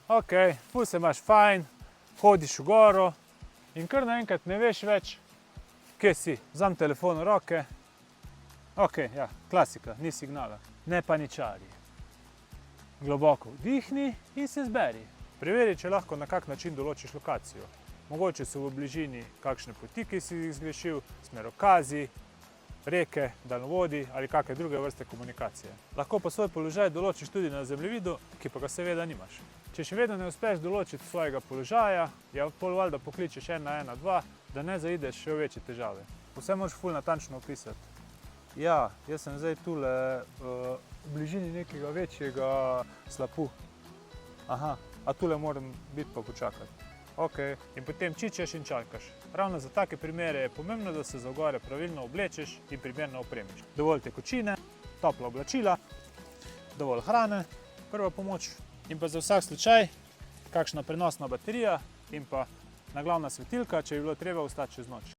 Ok, ful se imaš fajn, hodiš v goro in kar naenkrat ne veš več, kje si. Vzam telefon v roke. Ok, ja, klasika, ni signala. Ne paničari. Globoko vdihni in se zberi. Preveri, če lahko na kak način določiš lokacijo. Mogoče so v bližini kakšne poti, ki si jih zgrešil, smerokazi, reke, daljnovodi ali kakšne druge vrste komunikacije. Lahko pa svoj položaj določiš tudi na zemljevidu, ki pa ga seveda nimaš. Če še vedno ne uspeš določiti svojega položaja, je pol valjda pokličeš 112, da ne zaideš še v večje težave. Vse moraš ful natančno opisati. Ja, jaz sem zdaj tule v bližini nekega večjega slapu. Aha, a tule moram biti pa počakati. Ok, in potem čičeš in čakaš. Ravno za take primere je pomembno, da se za v gore pravilno oblečeš in primerno opremiš. Dovolj tekočine, topla oblačila, dovolj hrane, prva pomoč in pa za vsak slučaj kakšna prenosna baterija in pa naglavna svetilka, če bi bilo treba ostati čez noč.